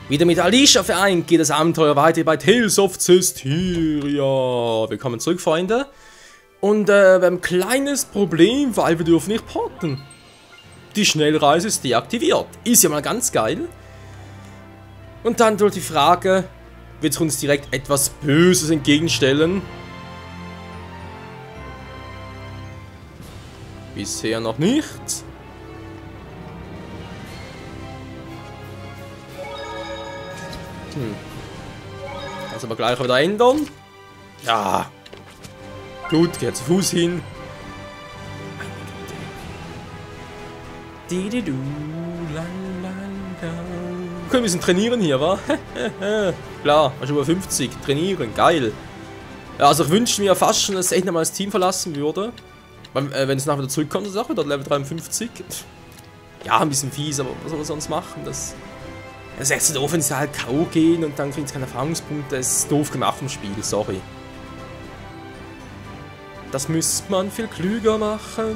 Wieder mit Alicia vereint geht das Abenteuer weiter bei Tales of Zestiria. Willkommen zurück, Freunde. Und wir haben ein kleines Problem, weil wir dürfen nicht porten. Die Schnellreise ist deaktiviert. Ist ja mal ganz geil. Und dann durch die Frage, wird uns direkt etwas Böses entgegenstellen? Bisher noch nicht. Kannst aber gleich wieder ändern. Ja. Gut, geht zu Fuß hin. Okay, wir müssen trainieren hier, wa? Klar, schon über 50. Trainieren, geil. Ja, also ich wünschte mir fast schon, dass ich nochmal das Team verlassen würde. Wenn es nachher wieder zurückkommt, ist auch wieder Level 53. Ja, ein bisschen fies, aber was soll man sonst machen? Das ist echt so doof, wenn sie halt K.O. gehen und dann kriegen sie keine Erfahrungspunkte. Das ist doof gemacht vom Spiel, sorry. Das müsste man viel klüger machen.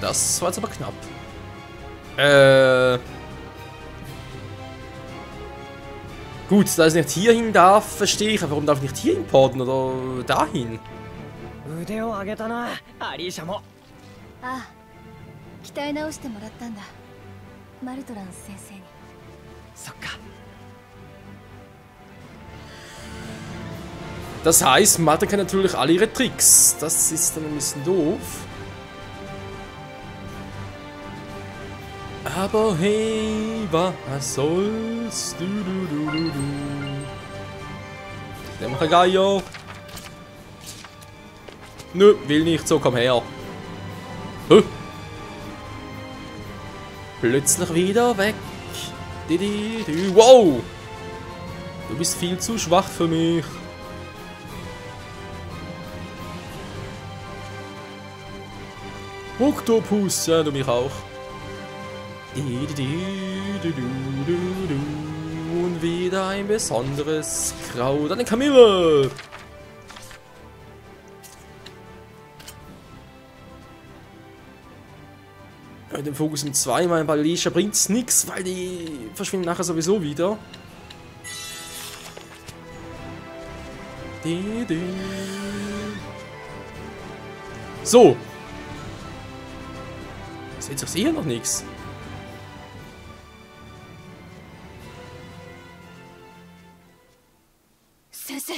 Das war jetzt aber knapp. Gut, da ich nicht hierhin darf, verstehe ich. Aber warum darf ich nicht hier importen oder dahin? 腕を上げたな、アリーシャも。ああ、鍛え直してもらったんだ、マルトラン先生に。そっか。Das heißt, Mathe kann natürlich alle ihre Tricks. Das ist dann ein bisschen doof. Aber hey, was soll's? Der macht Geier. Nö, will nicht, so komm her. Huh. Plötzlich wieder weg. Wow! Du bist viel zu schwach für mich. Oktopus, ja, du mich auch. Und wieder ein besonderes Kraut. Eine Kamille! Den Fokus um 2 Mal bei Alicia bringt's nix, weil die verschwinden nachher sowieso wieder. So. Seht ihr hier noch nichts? Sensei.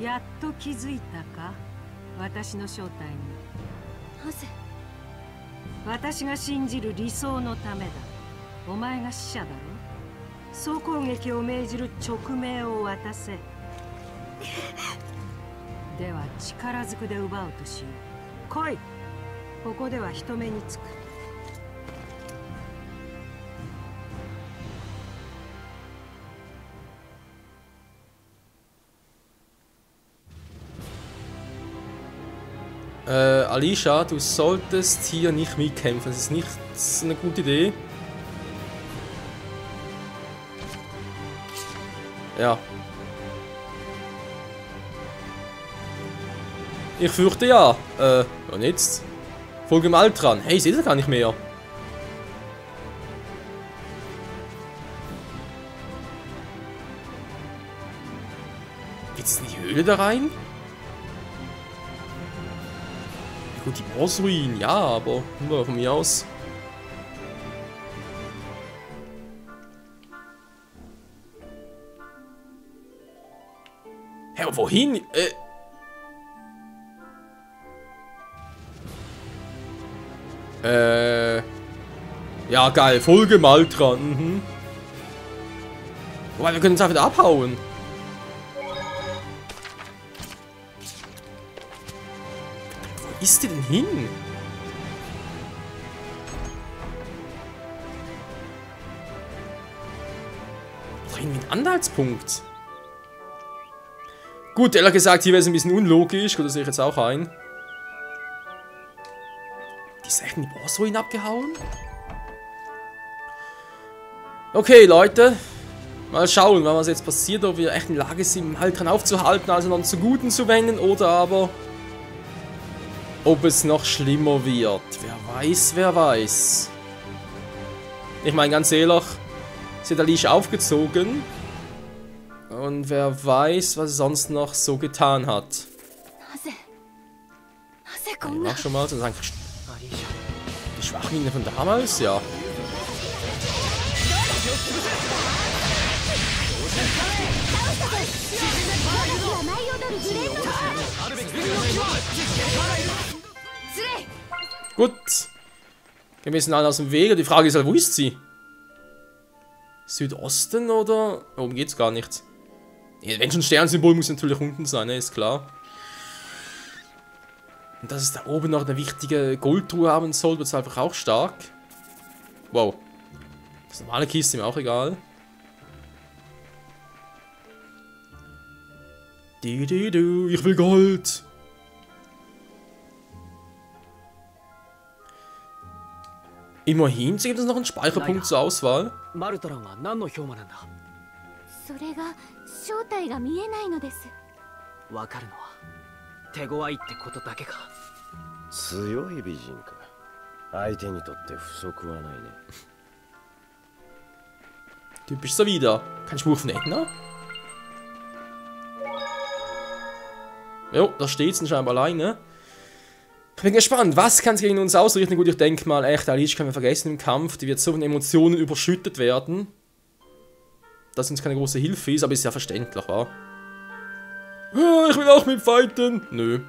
やっと気づいたか、私の正体に。なぜ？私が信じる理想のためだ。お前が死者だろ。総攻撃を命じる勅命を渡せ。では力ずくで奪おうとしよう。来い。ここでは人目につく。Alicia, du solltest hier nicht mitkämpfen. Das ist nicht eine gute Idee. Ja. Ich fürchte ja. Und jetzt? Folge dem Altran. Hey, ich sehe das gar nicht mehr. Geht's in die Höhle da rein? Gut, die Bossruinen, ja, aber nur von mir aus. Hä, aber wohin? Ja, geil, Folge mal dran. Mhm. Wobei, wir können jetzt einfach wieder abhauen. Wo ist die denn hin? Drehen wir einen Anhaltspunkt. Gut, ehrlich gesagt, hier wäre es ein bisschen unlogisch. Gut, das sehe ich jetzt auch ein. Die ist echt in die Bossruine abgehauen? Okay, Leute. Mal schauen, was jetzt passiert, ob wir echt in der Lage sind, Maltran aufzuhalten, also noch zu Guten zu wenden, oder aber ob es noch schlimmer wird. Wer weiß, wer weiß. Ich meine, ganz ehrlich, sie hat Alicia aufgezogen. Und wer weiß, was sie sonst noch so getan hat. Mach schon mal, so einfach die Schwachlinge von damals, ja. Gut. Wir müssen alle aus dem Weg. Die Frage ist halt, wo ist sie? Südosten oder? Oben geht's gar nicht. Ja, wenn schon Sternsymbol muss natürlich unten sein, ne? Ist klar. Und dass es da oben noch eine wichtige Goldtruhe haben soll, wird es einfach auch stark. Wow. Das normale Kiste ist mir auch egal. Ich will Gold. Immerhin gibt es noch einen Speicherpunkt zur Auswahl. それが正体が見えないのです。わかるのは手強いってことだけか。強い美人か。相手にとって不足はないね。Typisch so wieder. Kein Spruch von Edna. Jo, da steht sie scheinbar alleine. Ich bin gespannt, was kann es gegen uns ausrichten? Gut, ich denke mal, echt, Alicia können wir vergessen im Kampf. Die wird so von Emotionen überschüttet werden. Dass uns keine große Hilfe ist, aber ist ja verständlich, wa? Ich will auch mitfighten. Nö.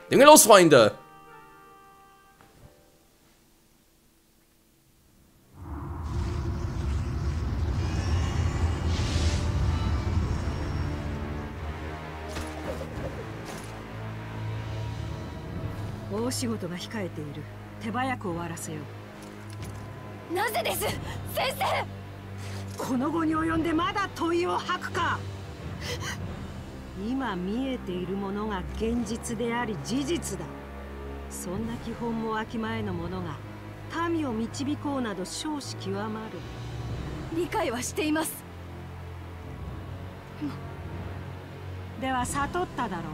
Junge, los, Freunde!大仕事が控えている。手早く終わらせよう。なぜです、先生。この後に及んでまだ問いを吐くか。今見えているものが現実であり事実だ。そんな基本もわきまえのものが民を導こうなど少子極まる。理解はしています。では悟っただろう。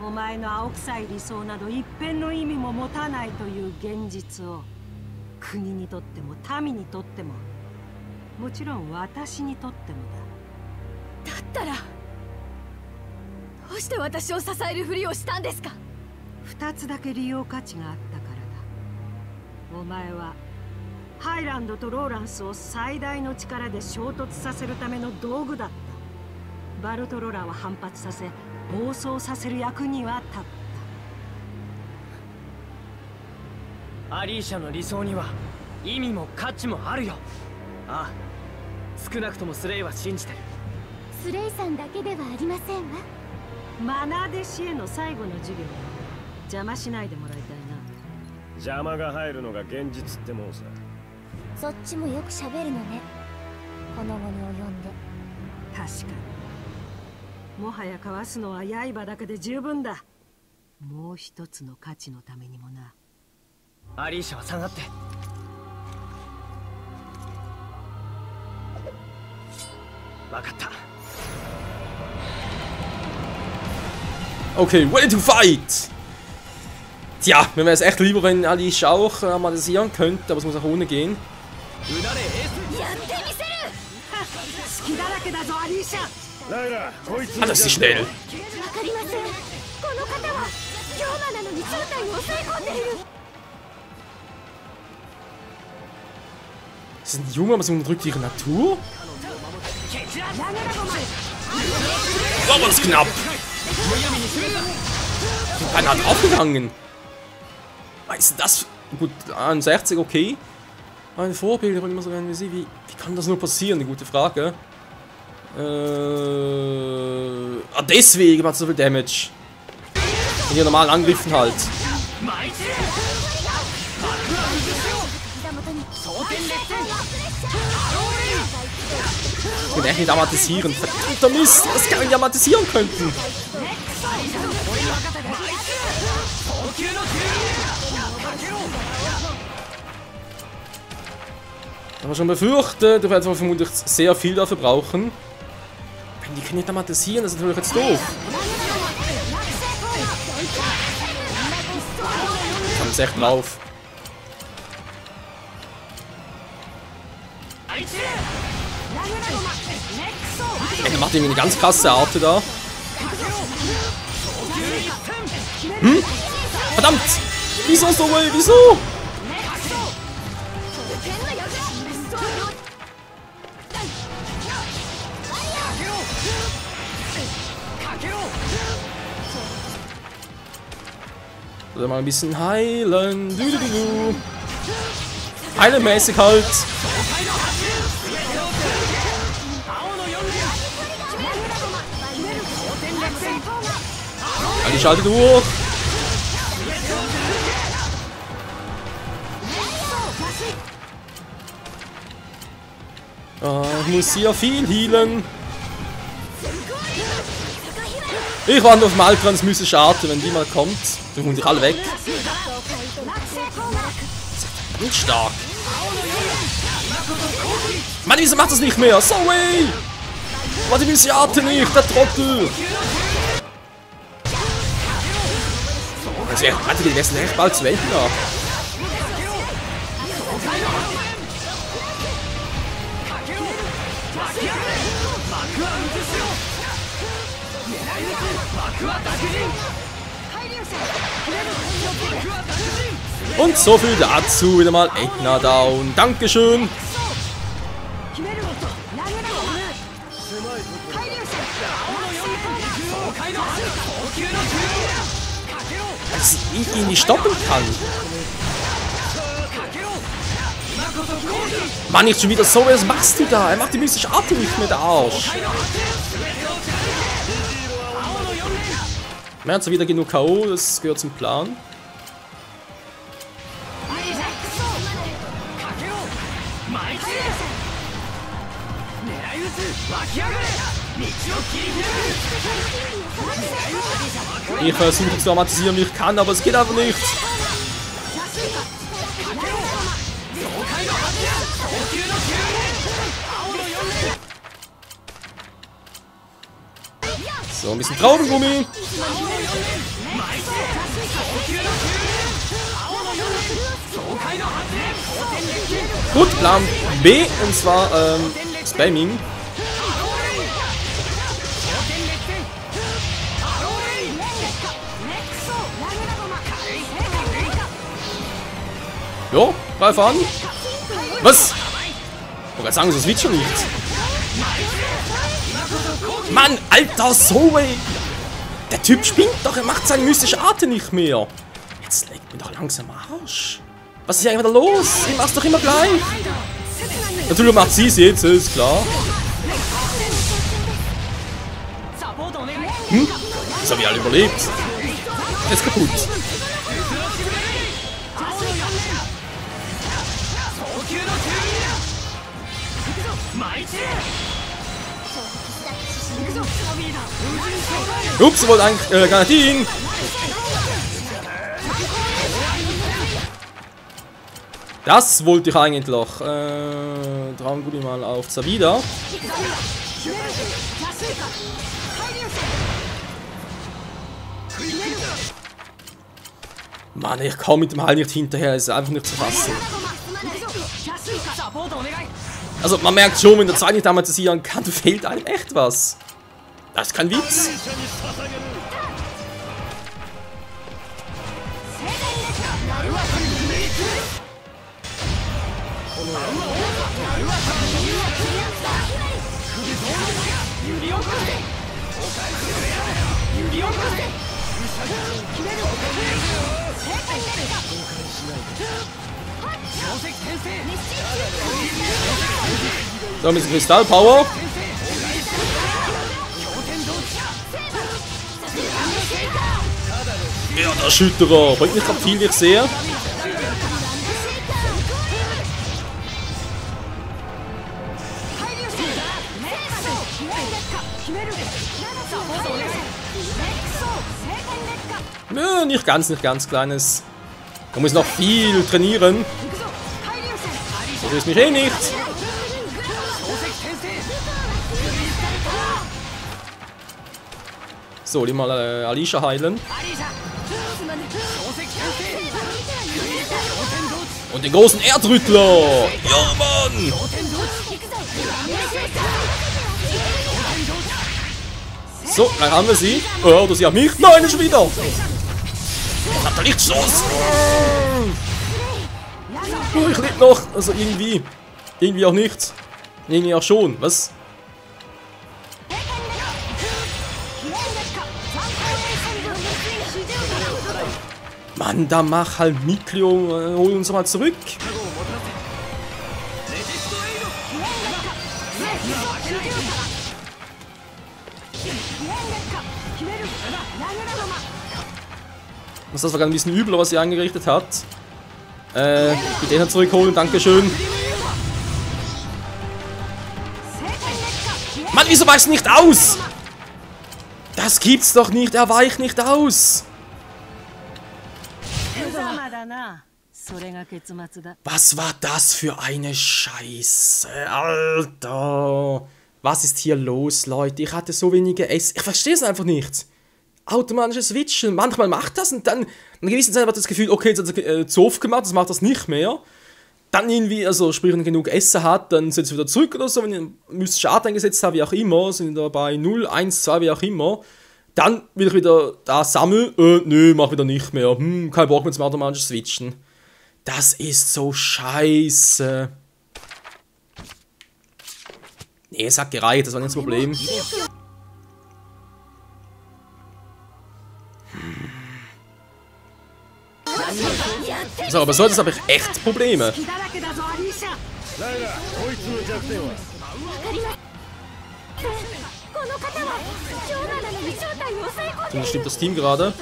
お前の青臭い理想など一片の意味も持たないという現実を、国にとっても民にとっても、もちろん私にとってもだ。だったらどうして私を支えるふりをしたんですか。二つだけ利用価値があったからだ。お前はハイランドとローランスを最大の力で衝突させるための道具だった。バルトロラは反発させ暴走させる役には立った。アリーシャの理想には意味も価値もあるよ。ああ、少なくともスレイは信じてる。スレイさんだけではありませんわ。マナ弟子への最後の授業、邪魔しないでもらいたいな。邪魔が入るのが現実ってもんさ。そっちもよく喋るのね、この後に及んで。確かに、もはやかわすのは刃だけで十分だ。もう一つの価値のためにもな。アリーシャは下がって。分かった。Okay, ready to fight! Tja, mir wäre es echt lieber, wenn Alicia auch amatisieren könnte, aber es muss auch ohne gehen. Ah, das ist schnell! Das ist ein Junge, aber sie unterdrückt ihre Natur? Oh, war das knapp! Einer hat aufgegangen! Was ist das? Gut, 61, okay. Ein Vorbild, aber immer so werden wie sie. Wie kann das nur passieren? Eine gute Frage. Deswegen macht es so viel Damage. In ihren normalen Angriffen halt. Ich will echt nicht amatisieren. Verdammter Mist, was kann ich amatisieren könnten? Aber schon befürchtet, du wirst vermutlich sehr viel dafür brauchen. Wenn die können nicht automatisieren, das ist natürlich jetzt doof. Ich hab es echt drauf. Ey, der macht irgendwie eine ganz krasse Art da. Hm? Verdammt! Wieso so, ey? Wieso? Oder mal ein bisschen heilen. Heilenmäßig halt. Die schalte durch. Ich muss hier viel healen. Ich warte auf Maltrans mystische Arte, wenn die mal kommt. Dann holen dich alle weg. Nicht stark. Mann, wieso macht das nicht mehr? Sorry! Warte, die mystische Arte nicht, der Trottel! Warte, die lassen echt bald zu Welten da. Und so viel dazu, wieder mal Edna down. Dankeschön. Dass ich ihn nicht stoppen kann. Mann, nicht schon wieder so, was machst du da? Er macht die mystische Arte nicht mit Arsch. Er hat zwar wieder genug K.O., das gehört zum Plan. Ich versuche zu automatisieren, wie ich kann, aber es geht einfach nicht. So, ein bisschen Traumgummi. Gut, Plan B, und zwar Spamming. Jo, greif an. Was? Ich wollte sagen, so switcht schon nicht. Mann, Alter, so ey. Der Typ spinnt doch, er macht seine mystische Arte nicht mehr. Jetzt legt mir doch langsam Arsch. Was ist hier eigentlich wieder los? Ich mach's doch immer gleich. Natürlich macht sie es jetzt, ist klar. Hm? Das habe ich alle überlebt. Jetzt kaputt. Ups, sie wollte eigentlich Granatien. Das wollte ich eigentlich noch. Traumgummi mal auf Zavida. Mann, ich komme mit dem Heil nicht hinterher, ist einfach nicht zu fassen. Also man merkt schon, wenn der Zeit nicht automatisieren kann, fehlt einem echt was. Das ist kein Witz. So, ein bisschen Kristallpower. Ja, der Erschütterer. Bringt nicht gerade viel, wie ich sehe. Ja, nicht ganz kleines. Man muss noch viel trainieren. triffst mich eh nicht. So, die mal Alicia heilen. Und den großen Erdrüttler. Ja, Mann. So, dann haben wir sie. Oh, oder sie hat mich. Nein, nicht schon wieder. Hat er nicht Chance. Oh, ich lebe noch. Also irgendwie. Irgendwie auch nicht. Irgendwie auch schon. Was? Mann, da mach halt Miklio. Hol uns mal zurück. Das war gerade ein bisschen übler, was sie angerichtet hat. Die den zurückholen, dankeschön. Mann, wieso weicht nicht aus? Das gibt's doch nicht, er weicht nicht aus. Was war das für eine Scheiße, Alter? Was ist hier los, Leute? Ich hatte so wenige S. Ich verstehe es einfach nicht. Automatisches Switchen. Manchmal macht das und dann in einer gewissen Zeit hat das Gefühl, okay, jetzt hat er zu oft gemacht, das macht das nicht mehr. Dann irgendwie, also sprich, wenn er genug Essen hat, dann setzt er wieder zurück oder so, wenn ihr mystische Art eingesetzt habt, wie auch immer, sind da bei 0, 1, 2, wie auch immer. Dann will ich wieder da sammeln, nö, mach wieder nicht mehr. Kein Bock mehr zum automatischen Switchen. Das ist so scheiße. Nee, es hat gereicht, das war nicht das Problem. So, aber sonst habe ich echt Probleme. Dann stimmt das Team gerade.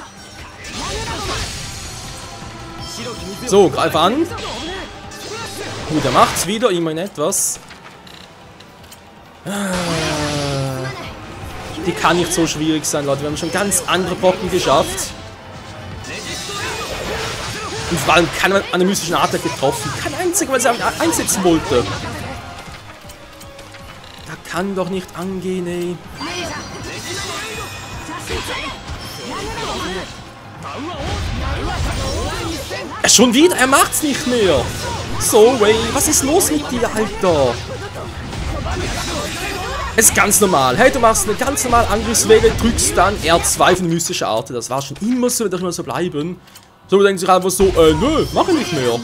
So, greif an. Gut, er macht's wieder, immerhin etwas. Die kann nicht so schwierig sein, Leute. Wir haben schon ganz andere Brocken geschafft. Und vor allem keiner an der mystischen Art getroffen. Kein einziger, weil sie einsetzen wollte. Da kann doch nicht angehen, ey. Schon wieder? Er macht's nicht mehr. So, ey, was ist los mit dir, Alter? Es ist ganz normal. Hey, du machst eine ganz normale Angriffswelle, drückst dann R2 von mystischer Art. Das war schon immer so, wird doch immer so bleiben. So denken sich einfach so, nö, mach ich nicht mehr.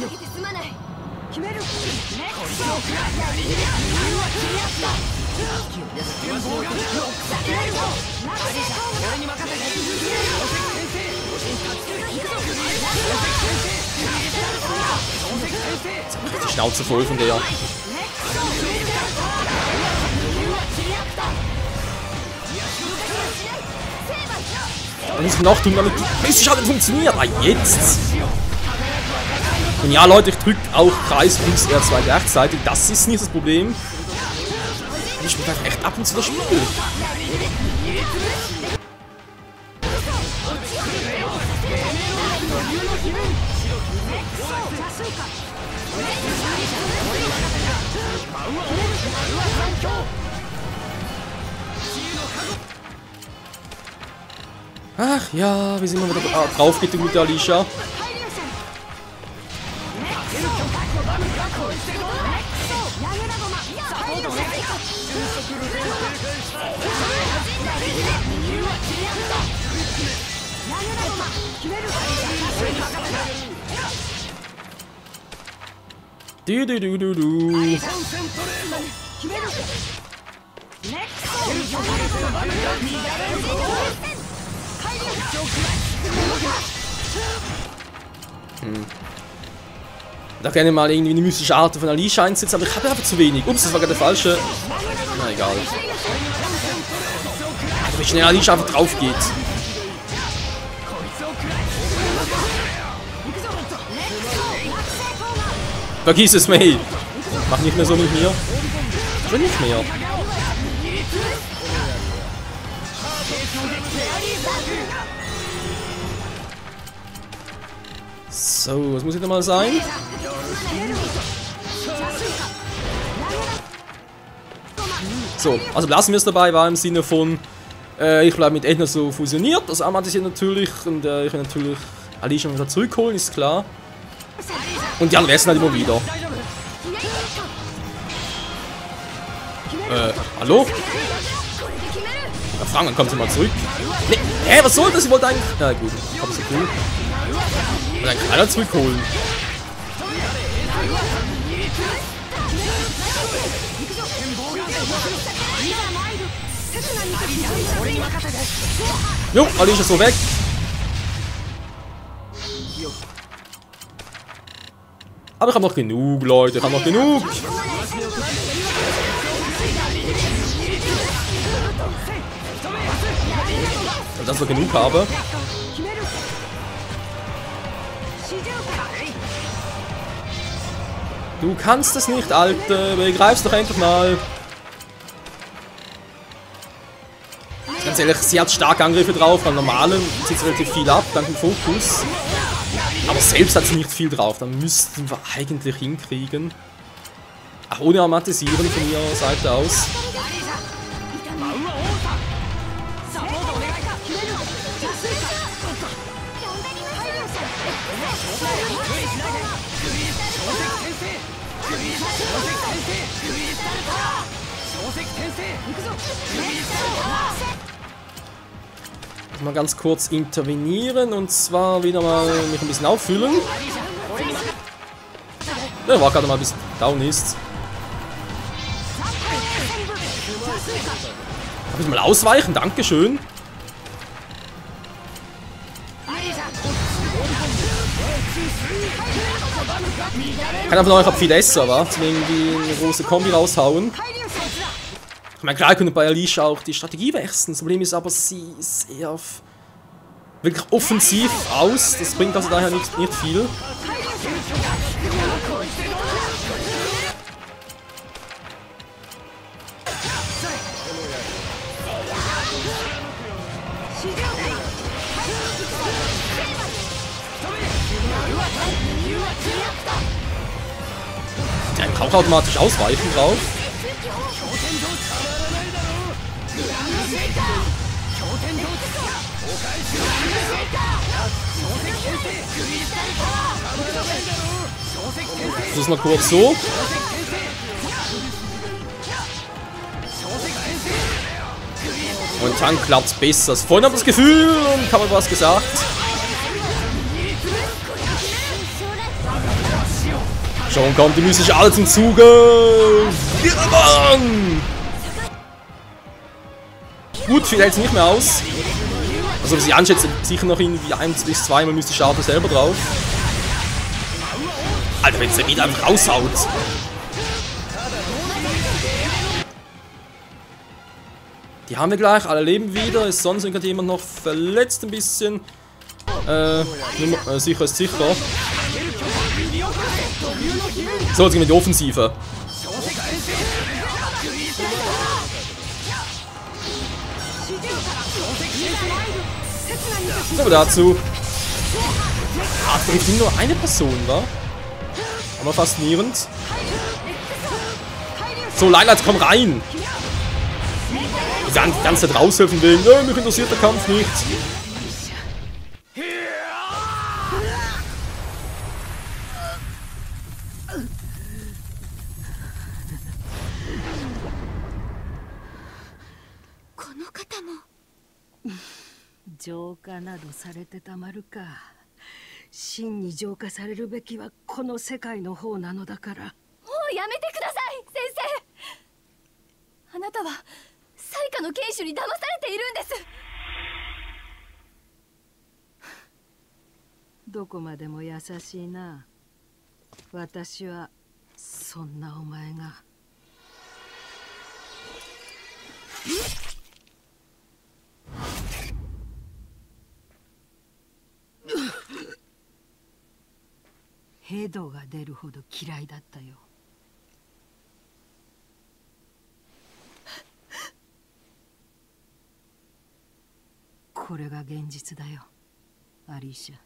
Die Schnauze voll von der. Was muss ich noch tun, damit die mystische Art funktioniert? Ah, jetzt! Und ja, Leute, ich drücke auch Kreis und R2 gleichzeitig. Das ist nicht das Problem. Ich spiele halt echt ab und zu das Spiel. Ach ja, wie sind wir wieder drauf geht, die gute Alicia. Du. Da gerne mal irgendwie eine mystische Art von Alicia einsetzen, aber ich habe einfach zu wenig. Ups, das war gerade der falsche. Na egal. Also wie schnell Alicia einfach drauf geht. Vergiss es, May. Mach nicht mehr so mit mir. Ich will nicht mehr. So, was muss ich da mal sein? So, also lassen wir es dabei, war im Sinne von, ich bleibe mit Edna so fusioniert, also Amaterasu natürlich und ich will natürlich Alicia wieder zurückholen, ist klar. Und die anderen essen halt immer wieder. Hallo? Ja, Frank, dann kommt sie mal zurück. Nee, hä, was soll das? Ich wollte eigentlich... Na gut, hab ich so cool. Ich will eigentlich keiner zurückholen. Jo, Alicia ist so weg. Aber ich habe noch genug, Leute. Ich habe noch genug. Dass ich noch genug habe. Du kannst es nicht, Alter. Begreif's doch endlich mal. Ganz ehrlich, sie hat starke Angriffe drauf. Beim normalen zieht sie relativ viel ab, dank dem Fokus. Aber selbst hat sie nicht viel drauf. Dann müssten wir eigentlich hinkriegen. Ach, ohne Amatisieren von ihrer Seite aus. Mal ganz kurz intervenieren und zwar wieder mal mich ein bisschen auffüllen. Der war gerade mal ein bisschen down ist. Darf ich mal ausweichen? Dankeschön. Keiner von euch hat viel Esser, wa? Deswegen die eine große Kombi raushauen. Ich meine, klar könnte bei Alicia auch die Strategie wechseln. Das Problem ist aber, sie ist eher wirklich offensiv aus. Das bringt also daher nicht viel. Der kann auch automatisch ausweichen drauf. Das ist mal kurz so. Und dann klappt es besser. Vorhin habe ich das Gefühl und kann man was gesagt. Schon kommt die mystische alle zum Zuge. Ja, Mann! Gut, viel hält es nicht mehr aus. Also sie anschätzt sicher noch irgendwie 1 bis 2 Mal mystische Arte selber drauf. Alter, wenn sie wieder einfach raushaut. Die haben wir gleich, alle leben wieder. Ist sonst irgendjemand noch verletzt ein bisschen? Sicher ist sicher. So, jetzt gehen wir in die Offensive. So, dazu. Ah, das trifft nur eine Person, wa? Aber faszinierend. So, Leilert, komm rein! Die ganze Zeit raushelfen will. Nö, mich interessiert der Kampf nicht.浄化などされてたまるか。真に浄化されるべきはこの世界の方なのだから。もうやめてください、先生。あなたは災禍の剣士に騙されているんです。どこまでも優しいな。私はそんなお前が。ヘドが出るほど嫌いだったよ。これが現実だよ、アリーシャ。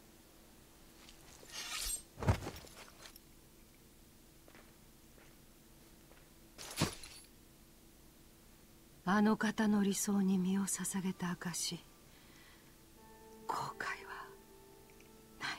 あの方の理想に身を捧げた証、後悔はない。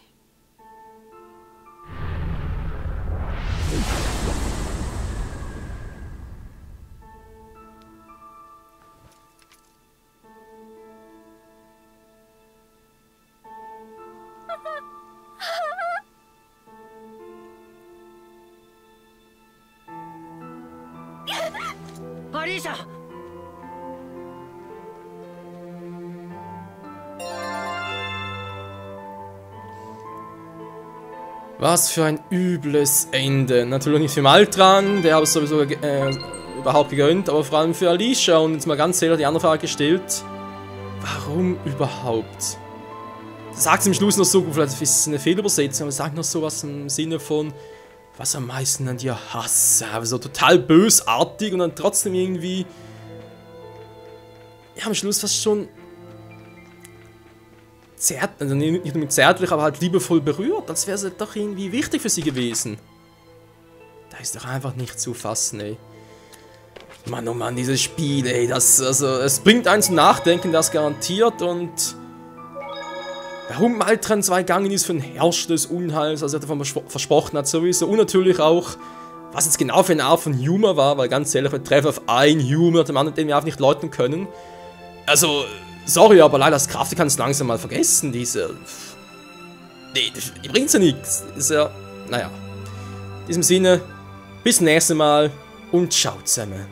アリーシャ。Was für ein übles Ende. Natürlich nicht für Maltran, der habe es sowieso überhaupt gegönnt, aber vor allem für Alicia. Und jetzt mal ganz ehrlich die andere Frage gestellt. Warum überhaupt? Sagt sie im Schluss noch so, vielleicht ist es eine Fehlübersetzung, aber sagt noch sowas im Sinne von, was am meisten an dir hasse. Aber so total bösartig und dann trotzdem irgendwie, ja, am Schluss fast schon also nicht nur zärtlich, aber halt liebevoll berührt, als wäre es doch irgendwie wichtig für sie gewesen. Da ist doch einfach nicht zu fassen, ey. Mann, oh Mann, dieses Spiel, ey, es bringt einen zum Nachdenken, das garantiert, und warum Maltran 2 gegangen ist für den Herrscher des Unheils, also er davon versprochen hat sowieso, und natürlich auch, was jetzt genau für eine Art von Humor war, weil ganz ehrlich, wir treffen auf einen Humor, dem anderen, den wir einfach nicht läuten können. Also, sorry, aber leider das Kraft kann es langsam mal vergessen, diese... Nee, die bringt ja nichts. Ist ja... Naja. In diesem Sinne, bis nächstes Mal und ciao zusammen.